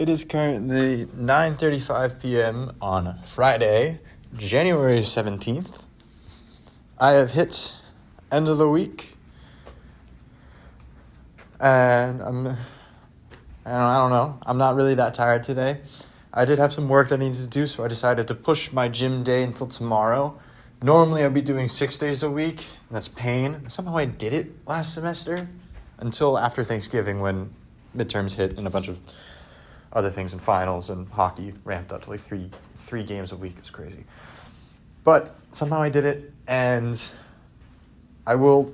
It is currently 9:35 p.m. on Friday, January 17th. I have hit end of the week, and I don't know, I'm not really that tired today. I did have some work that I needed to do, so I decided to push my gym day until tomorrow. Normally I'd be doing 6 days a week, and that's pain. Somehow I did it last semester until after Thanksgiving when midterms hit and a bunch of other things and finals and hockey ramped up to like three games a week. It's crazy. But somehow I did it, and I will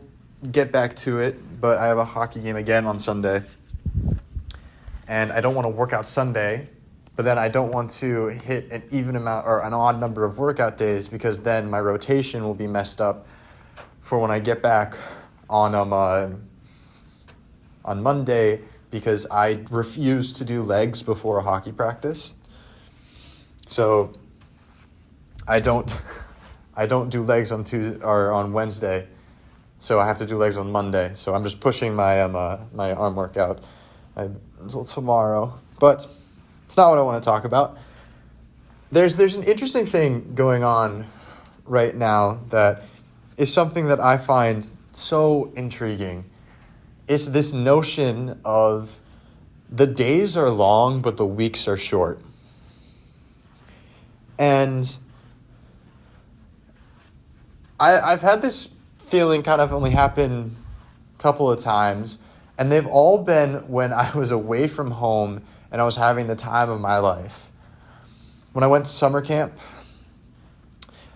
get back to it, but I have a hockey game again on Sunday. And I don't want to work out Sunday, but then I don't want to hit an even amount or an odd number of workout days because then my rotation will be messed up for when I get back on Monday, because I refuse to do legs before a hockey practice. So I don't do legs on Tuesday or on Wednesday. So I have to do legs on Monday. So I'm just pushing my my arm workout until tomorrow. But it's not what I want to talk about. There's an interesting thing going on right now that is something that I find so intriguing. It's this notion of the days are long, but the weeks are short. And I've had this feeling kind of only happen a couple of times, and they've all been when I was away from home and I was having the time of my life. When I went to summer camp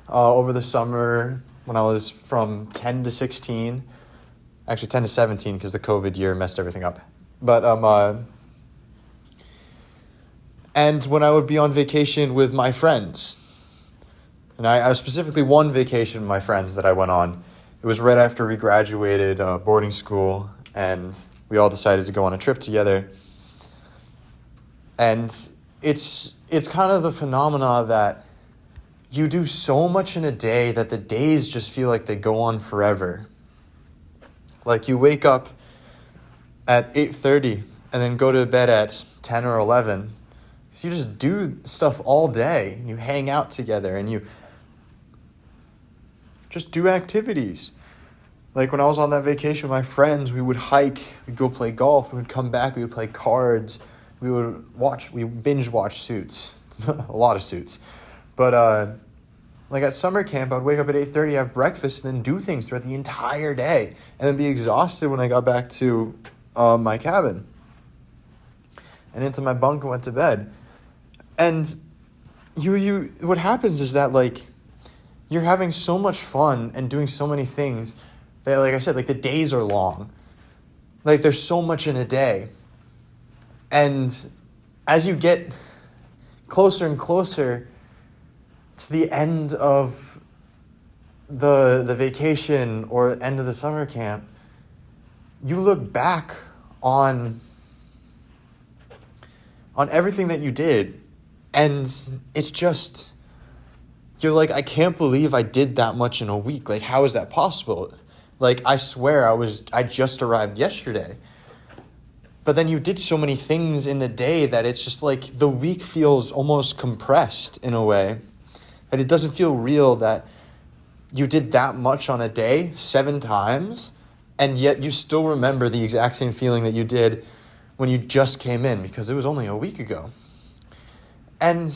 over the summer, when I was from 10 to 16, actually 10 to 17 because the COVID year messed everything up. But and when I would be on vacation with my friends, and I specifically one vacation with my friends that I went on. It was right after we graduated boarding school, and we all decided to go on a trip together. And it's kind of the phenomena that you do so much in a day that the days just feel like they go on forever. Like you wake up at 8:30 and then go to bed at 10 or 11. So you just do stuff all day. And you hang out together and you just do activities. Like when I was on that vacation with my friends, we would hike, we'd go play golf, we would come back, we would play cards, we binge watch Suits, a lot of Suits. But like at summer camp, I'd wake up at 8:30, have breakfast, and then do things throughout the entire day, and then be exhausted when I got back to my cabin and into my bunk and went to bed. And you what happens is that like you're having so much fun and doing so many things that, like I said, like the days are long. Like there's so much in a day. And as you get closer and closer to the end of the vacation or end of the summer camp, you look back on everything that you did, and it's just, you're like, I can't believe I did that much in a week. Like, how is that possible? Like, I swear I just arrived yesterday. But then you did so many things in the day that it's just like the week feels almost compressed in a way. That it doesn't feel real that you did that much on a day 7 times, and yet you still remember the exact same feeling that you did when you just came in, because it was only a week ago. And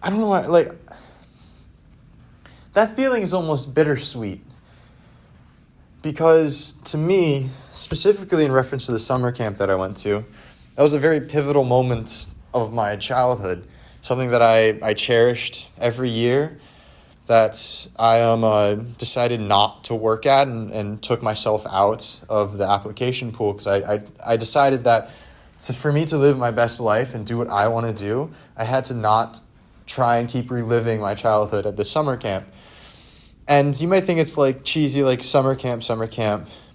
I don't know why, like, that feeling is almost bittersweet. Because to me, specifically in reference to the summer camp that I went to, that was a very pivotal moment of my childhood. Something that I cherished every year, that I decided not to work at and took myself out of the application pool, because I decided that for me to live my best life and do what I want to do, I had to not try and keep reliving my childhood at the summer camp. And you might think it's like cheesy, like summer camp,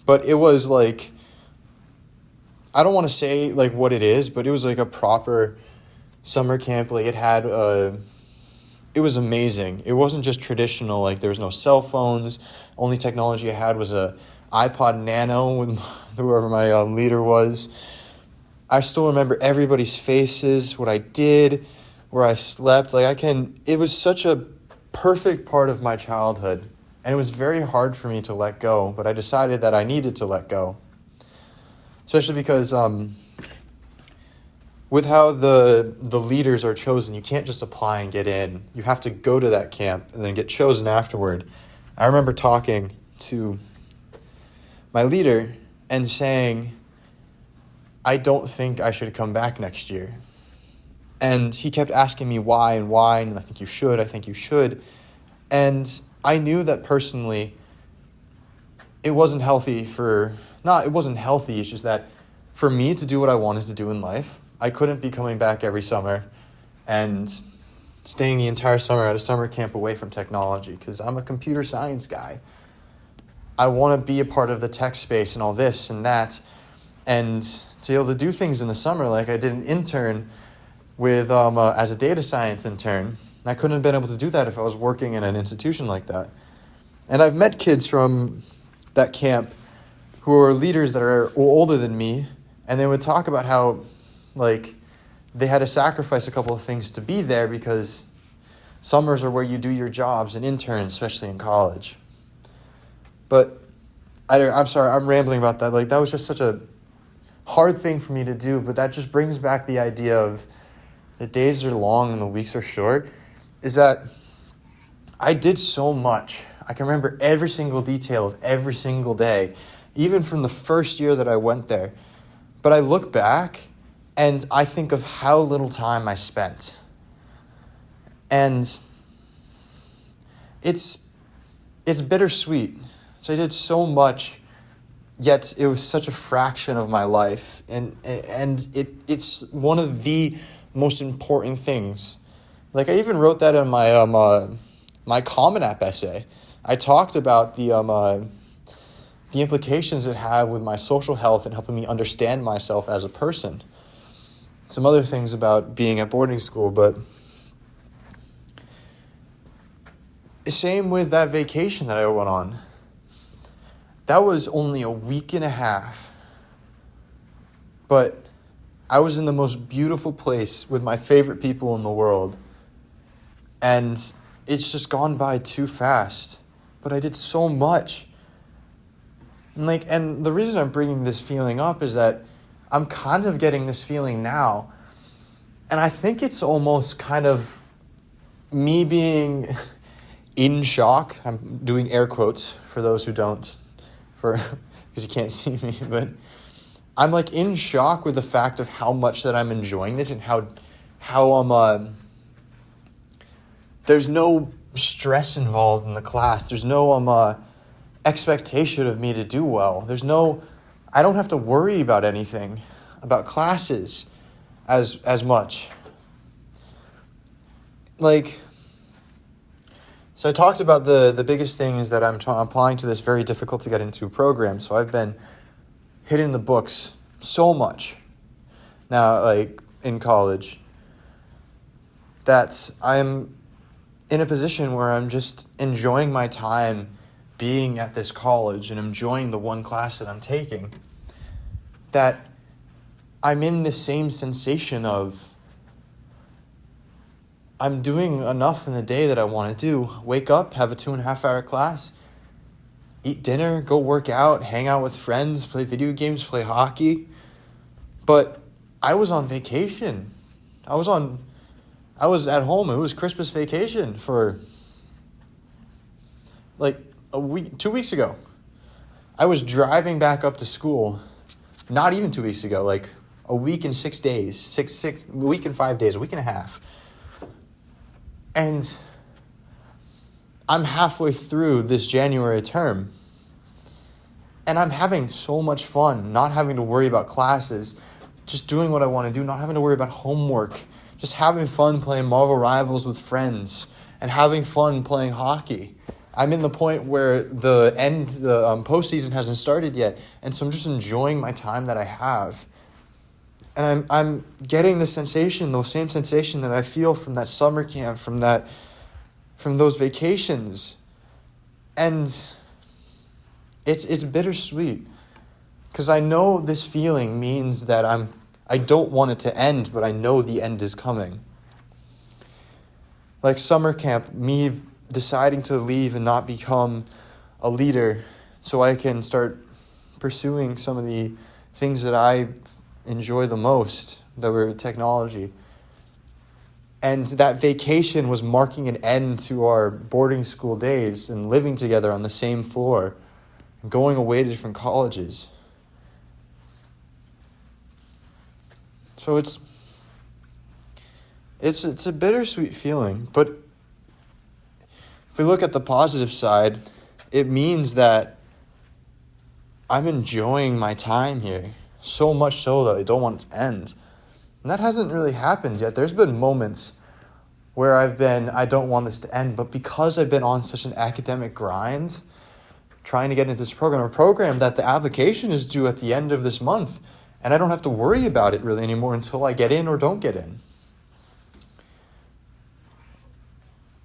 but it was like, I don't want to say like what it is, but it was like a proper summer camp. Like it was amazing. It wasn't just traditional, like there was no cell phones. Only technology I had was a iPod Nano with whoever my leader was. I still remember everybody's faces, what I did, where I slept. It was such a perfect part of my childhood. And it was very hard for me to let go, but I decided that I needed to let go. Especially because with how the leaders are chosen, you can't just apply and get in. You have to go to that camp and then get chosen afterward. I remember talking to my leader and saying, I don't think I should come back next year. And he kept asking me why, and I think you should. And I knew that personally it wasn't healthy, it's just that for me to do what I wanted to do in life, I couldn't be coming back every summer and staying the entire summer at a summer camp away from technology, because I'm a computer science guy. I want to be a part of the tech space and all this and that, and to be able to do things in the summer. Like I did an intern with as a data science intern. I couldn't have been able to do that if I was working in an institution like that. And I've met kids from that camp who are leaders that are older than me, and they would talk about how they had to sacrifice a couple of things to be there, because summers are where you do your jobs and interns, especially in college. But I'm sorry, I'm rambling about that. That was just such a hard thing for me to do, but that just brings back the idea of the days are long and the weeks are short, is that I did so much. I can remember every single detail of every single day, even from the first year that I went there. But I look back and I think of how little time I spent. And it's bittersweet. So I did so much, yet it was such a fraction of my life. And it's one of the most important things. I even wrote that in my my Common App essay. I talked about the implications it had with my social health and helping me understand myself as a person. Some other things about being at boarding school, but same with that vacation that I went on. That was only a week and a half, but I was in the most beautiful place with my favorite people in the world, and it's just gone by too fast. But I did so much. And the reason I'm bringing this feeling up is that I'm kind of getting this feeling now. And I think it's almost kind of me being in shock. I'm doing air quotes for those who don't, because you can't see me. But I'm in shock with the fact of how much that I'm enjoying this, and how there's no stress involved in the class. There's no expectation of me to do well. I don't have to worry about anything, about classes as much. So I talked about the biggest thing is that I'm applying to this very difficult to get into program. So I've been hitting the books so much now, in college, that I'm in a position where I'm just enjoying my time being at this college and enjoying the one class that I'm taking, that I'm in the same sensation of I'm doing enough in the day that I want to do. Wake up, have a 2.5 hour class, eat dinner, go work out, hang out with friends, play video games, play hockey. But I was on vacation. I was at home. It was Christmas vacation for a week, 2 weeks ago. I was driving back up to school, not even 2 weeks ago, a week and 6 days, a week and 5 days, a week and a half. And I'm halfway through this January term, and I'm having so much fun, not having to worry about classes, just doing what I want to do, not having to worry about homework, just having fun playing Marvel Rivals with friends, and having fun playing hockey. I'm in the point where the postseason hasn't started yet, and so I'm just enjoying my time that I have. And I'm getting the same sensation that I feel from that summer camp, from those vacations. And it's bittersweet, because I know this feeling means that I don't want it to end, but I know the end is coming. Like summer camp, me deciding to leave and not become a leader so I can start pursuing some of the things that I enjoy the most, that were technology. And that vacation was marking an end to our boarding school days and living together on the same floor and going away to different colleges. So it's a bittersweet feeling, but if we look at the positive side, it means that I'm enjoying my time here, so much so that I don't want it to end. And that hasn't really happened yet. There's been moments where I don't want this to end, but because I've been on such an academic grind, trying to get into this program, a program that the application is due at the end of this month, and I don't have to worry about it really anymore until I get in or don't get in.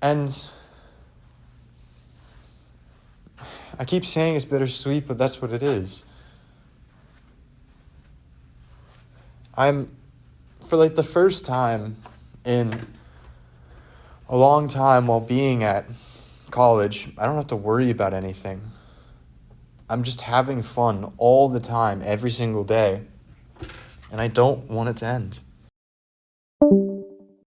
And I keep saying it's bittersweet, but that's what it is. For like the first time in a long time while being at college, I don't have to worry about anything. I'm just having fun all the time, every single day. And I don't want it to end.